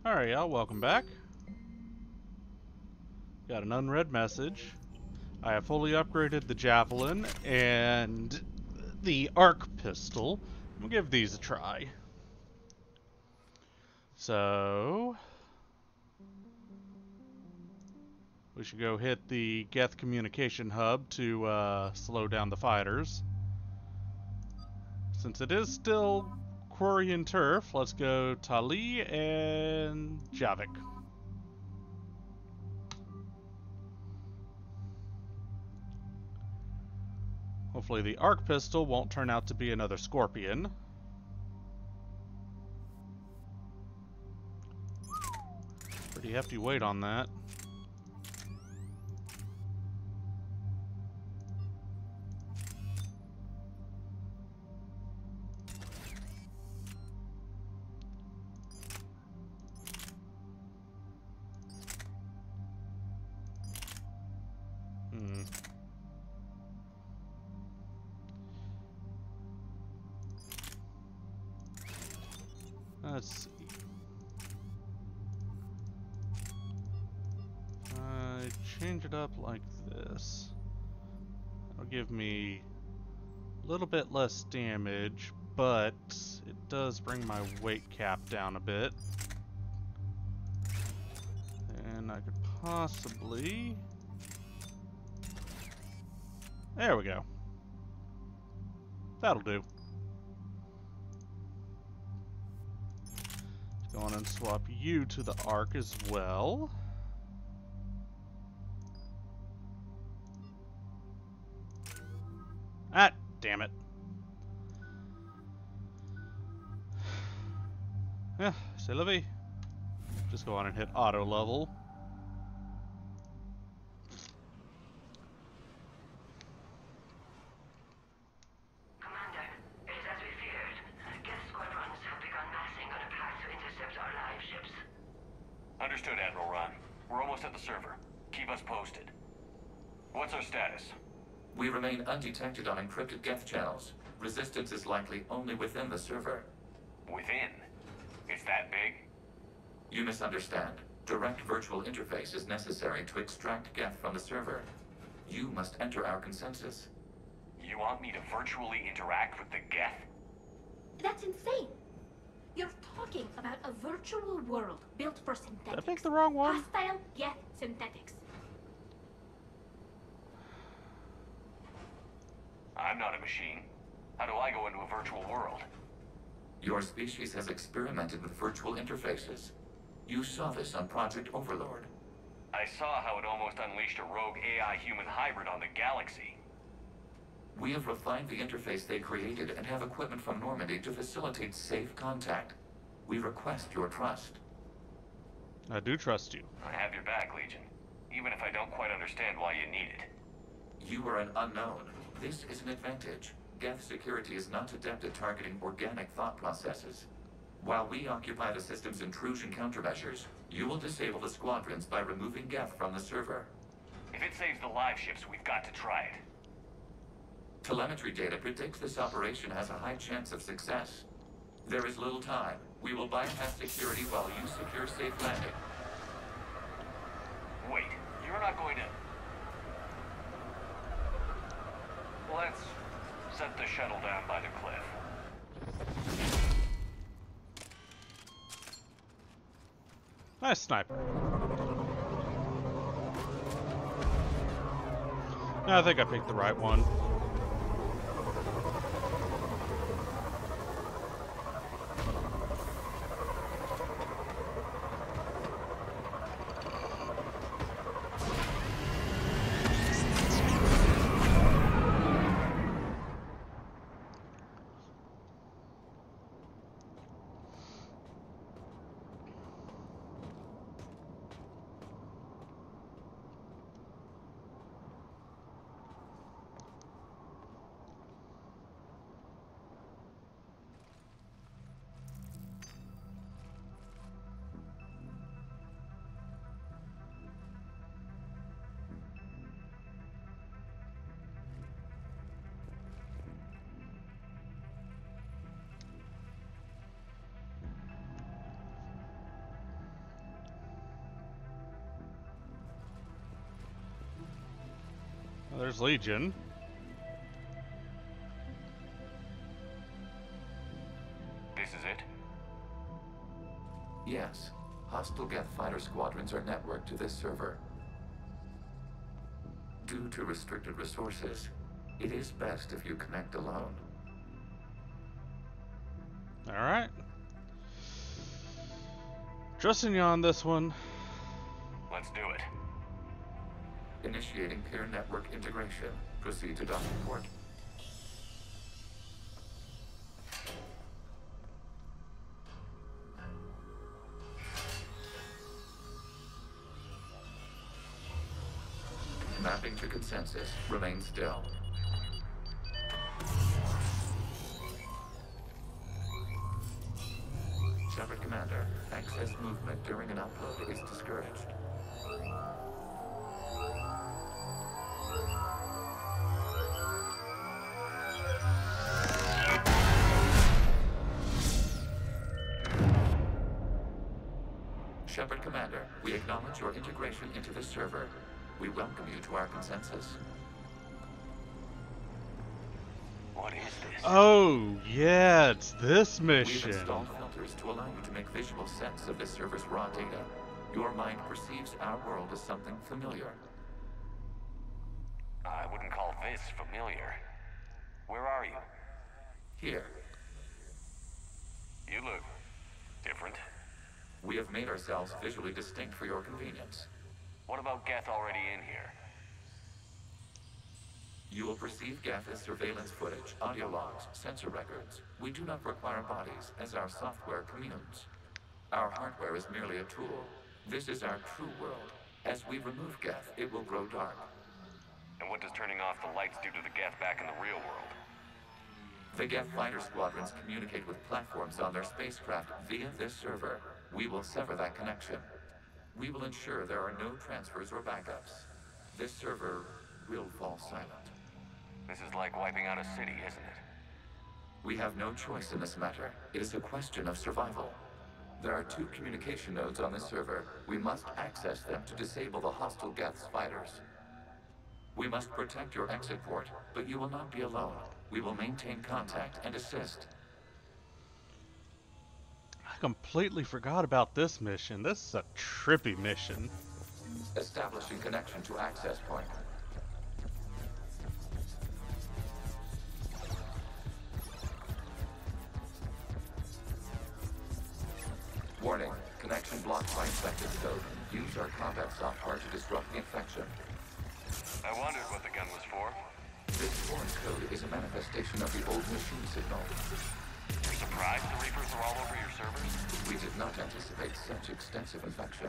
Alright, y'all, welcome back. Got an unread message. I have fully upgraded the javelin and the arc pistol. We'll give these a try. So, we should go hit the Geth communication hub to slow down the fighters. Since it is still Quarian turf, let's go Tali and Javik. Hopefully the arc pistol won't turn out to be another Scorpion. Pretty hefty weight on that. Let's see. Change it up like this. It'll give me a little bit less damage, but it does bring my weight cap down a bit. And I could possibly... There we go. That'll do. Let's go on and swap you to the arc as well. Ah, damn it. Yeah, c'est la vie. Just go on and hit auto level. Commander, it is as we feared. Geth squadrons have begun massing on a path to intercept our live ships. Understood, Admiral Ron. We're almost at the server. Keep us posted. What's our status? We remain undetected on encrypted Geth channels. Resistance is likely only within the server. Within? It's that big? You misunderstand. Direct virtual interface is necessary to extract Geth from the server. You must enter our consensus. You want me to virtually interact with the Geth? That's insane. You're talking about a virtual world built for synthetics. Did I pick the wrong one? Hostile Geth synthetics. I'm not a machine. How do I go into a virtual world? Your species has experimented with virtual interfaces. You saw this on Project Overlord. I saw how it almost unleashed a rogue AI-human hybrid on the galaxy. We have refined the interface they created and have equipment from Normandy to facilitate safe contact. We request your trust. I do trust you. I have your back, Legion. Even if I don't quite understand why you need it. You are an unknown. This is an advantage. Geth security is not adept at targeting organic thought processes. While we occupy the system's intrusion countermeasures, you will disable the squadrons by removing Geth from the server. If it saves the live ships, we've got to try it. Telemetry data predicts this operation has a high chance of success. There is little time. We will bypass security while you secure safe landing. Wait, you're not going to... Let's set the shuttle down by the cliff. Nice sniper. I think I picked the right one. there's Legion. This is it? Yes. Hostile Geth fighter squadrons are networked to this server. Due to restricted resources, it is best if you connect alone. Alright. Trusting you on this one. Let's do it. Initiating peer network integration. Proceed to docking port. Mapping to consensus. Remain still. Shepard Commander, access movement during an upload is discouraged. Shepard Commander, we acknowledge your integration into this server. We welcome you to our consensus. What is this? Oh, yeah, it's this We've mission. installed filters to allow you to make visual sense of this server's raw data. Your mind perceives our world as something familiar. I wouldn't call this familiar. Where are you? Here, You look different. we have made ourselves visually distinct for your convenience. What about Geth already in here? You will perceive Geth as surveillance footage, audio logs, sensor records. We do not require bodies, as our software communes. Our hardware is merely a tool. This is our true world. As we remove Geth, it will grow dark. And what does turning off the lights do to the Geth back in the real world? The Geth fighter squadrons communicate with platforms on their spacecraft via this server. We will sever that connection. We will ensure there are no transfers or backups. This server will fall silent. This is like wiping out a city, isn't it? We have no choice in this matter. It is a question of survival. There are 2 communication nodes on this server. We must access them to disable the hostile Geth's fighters. We must protect your exit port, but you will not be alone. We will maintain contact and assist. I completely forgot about this mission. This is a trippy mission. Establishing connection to access point. Warning, connection blocked by infected code. Use our combat software to disrupt the infection. I wondered what the gun was for. This foreign code is a manifestation of the old machine signal. You're surprised the Reapers are all over your servers? We did not anticipate such extensive infection.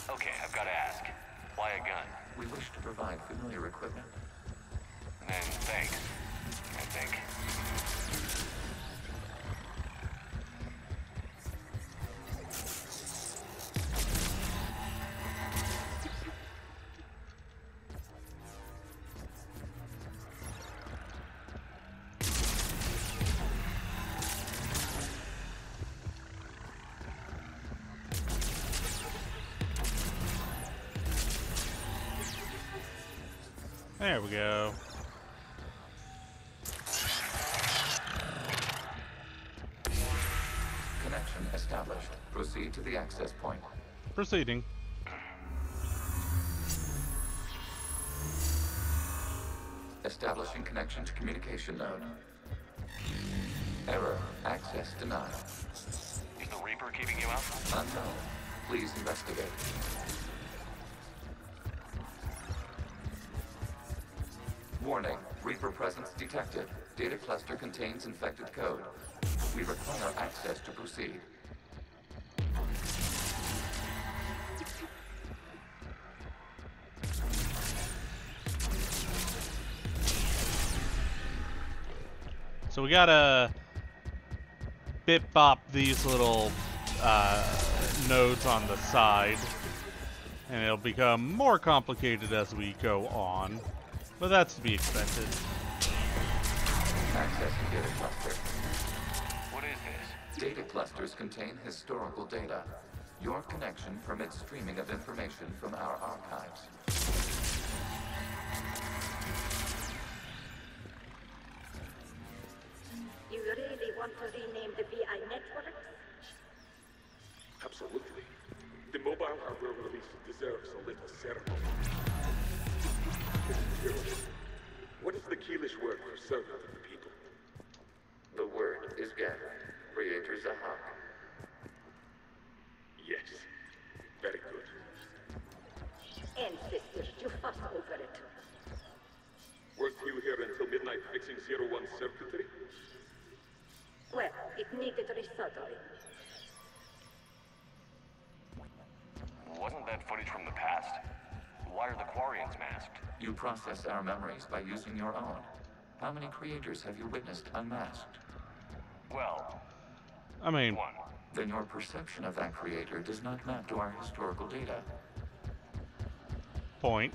Okay, I've got to ask. Why a gun? We wish to provide familiar equipment. And thanks, I think. There we go. Connection established. Proceed to the access point. Proceeding. Establishing connection to communication node. Error. Access denied. Is the Reaper keeping you out? Unknown. Please investigate. Warning. Reaper presence detected. Data cluster contains infected code. We require access to proceed. So we gotta bit-bop these little nodes on the side, and it'll become more complicated as we go on, but that's to be expected. Accessing data cluster. What is this? Data clusters contain historical data. Your connection permits streaming of information from our archives. You really want to rename the VI networks? Absolutely. The mobile hardware release deserves a little ceremony. Mr. Hero, what is the Keelish word for servant of the people? The word is Geth, Creator Zahak. Yes. Very good. Ancestors, you fuss over it. Weren't you here until midnight fixing 01's circuitry? Well, it needed resoldering. Wasn't that footage from the past? Why are the Quarians masked? You process our memories by using your own. How many creators have you witnessed unmasked? Well, I mean, one. Then your perception of that creator does not map to our historical data. point.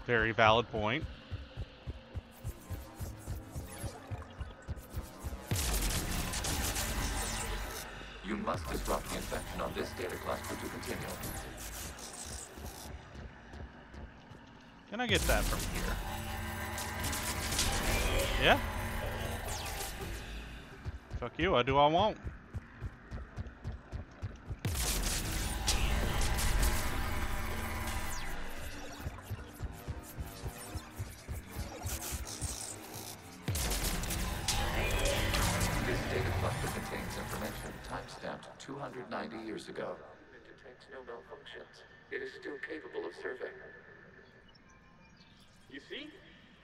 Very valid point. You must disrupt the infection on this data cluster to continue. Can I get that from here? Yeah? Fuck you, I do what I want. This data cluster contains information timestamped 290 years ago. It detects no malfunctions. It is still capable of serving. You see?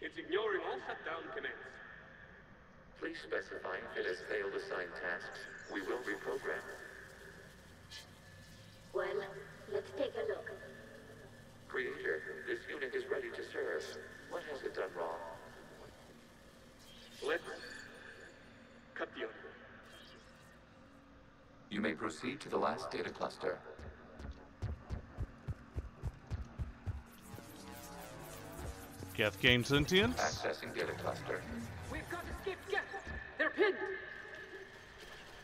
It's ignoring all shutdown commands. Please specify if it has failed assigned tasks. We will reprogram. Well, let's take a look. Creator, this unit is ready to serve. What has it done wrong? Let's cut the audio. You may proceed to the last data cluster. Geth gained sentience. Accessing data cluster. We've got escaped Geth. They're pinned.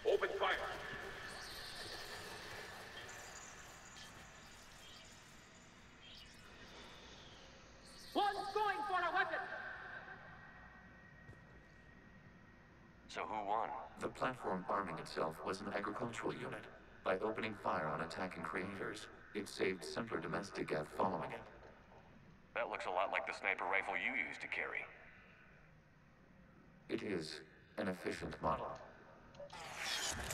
Open fire. One's going for a weapon. So who won? The platform arming itself was an agricultural unit. By opening fire on attacking creators, it saved simpler domestic Geth following it. That looks a lot like the sniper rifle you used to carry. It is an efficient model.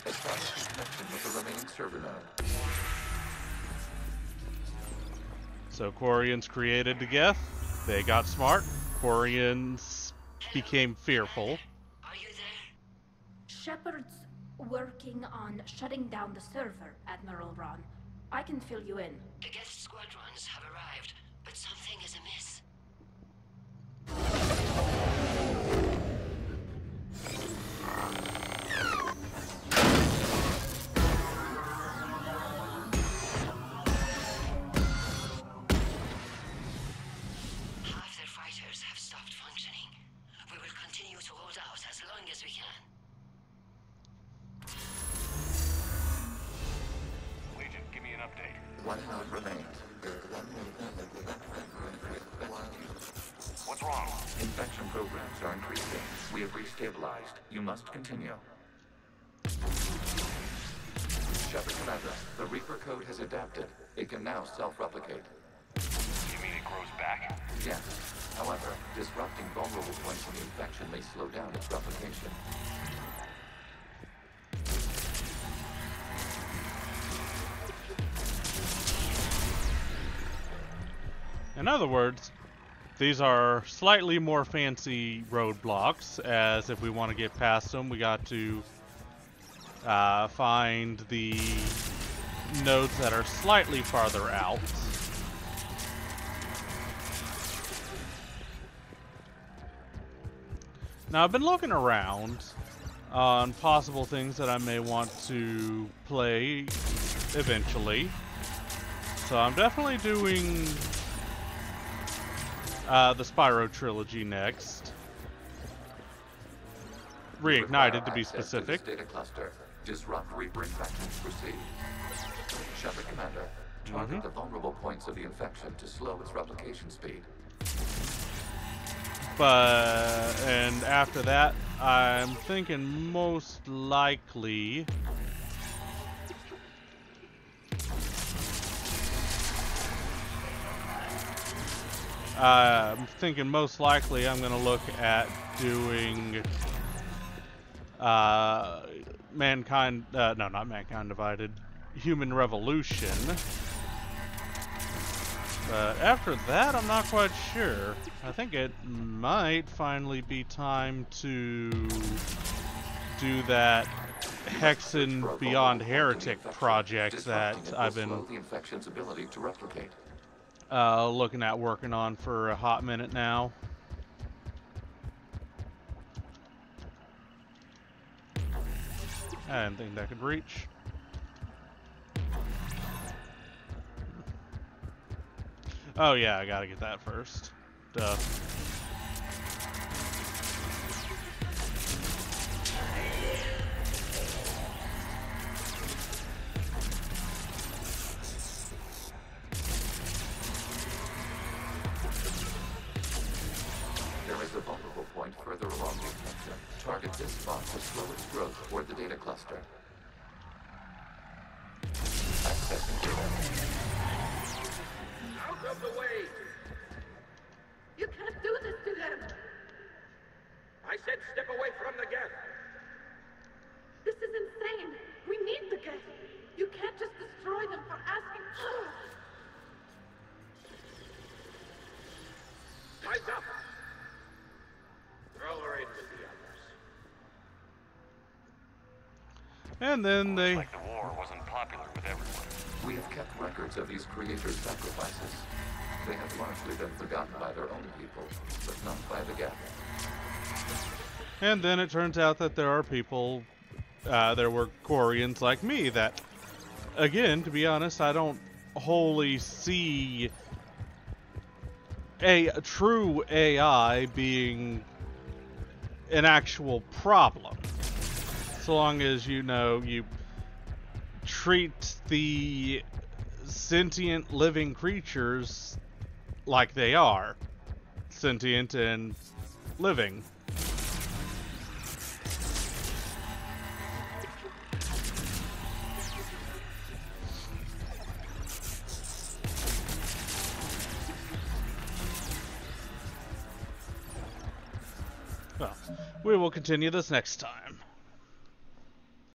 Establishing connection with the remaining server node. So Quarians created the Geth. They got smart. Quarians became fearful. Are you there? Shepard's working on shutting down the server, Admiral Ron. I can fill you in. The guest squadrons have arrived, but something is amiss. Half their fighters have stopped functioning. We will continue to hold out as long as we can. Legion, give me an update. One node remains. What's wrong? Infection programs are increasing. We have restabilized. You must continue. Shepard Commander, the Reaper code has adapted. It can now self-replicate. You mean it grows back? Yes. However, disrupting vulnerable points in the infection may slow down its replication. In other words, these are slightly more fancy roadblocks, as if we want to get past them, we got to find the nodes that are slightly farther out. Now, I've been looking around on possible things that I may want to play eventually. So I'm definitely doing the Spyro trilogy next. Reignited, to be specific. Data cluster. Disrupt Reaper infections. Proceed. Shepard Commander, Target the vulnerable points of the infection to slow its replication speed. And after that, I'm thinking most likely... I'm going to look at doing Mankind, no, not Mankind Divided, Human Revolution. But after that, I'm not quite sure. I think it might finally be time to do that Hexen Beyond Heretic project that I've been the infection's ability to replicate. looking at working on for a hot minute now. I didn't think that could reach. Oh yeah, I gotta get that first. Duh. There is a vulnerable point further along the infection. Target this spot to slow its growth toward the data cluster. Accessing data. Out of the way! You can't do this to them! I said step away from the Geth! This is insane! We need the Geth! You can't just destroy them for asking... Eyes up! Throw her in with the others. And then they... Looks like the war wasn't popular with everyone. We have kept records of these creators' sacrifices. They have largely been forgotten by their own people, but not by the Geth. And then it turns out that there are people, there were Quarians like me that, again, to be honest, I don't wholly see a true AI being an actual problem. So long as, you know, you treat the sentient living creatures like they are. Sentient and living. Well, we will continue this next time.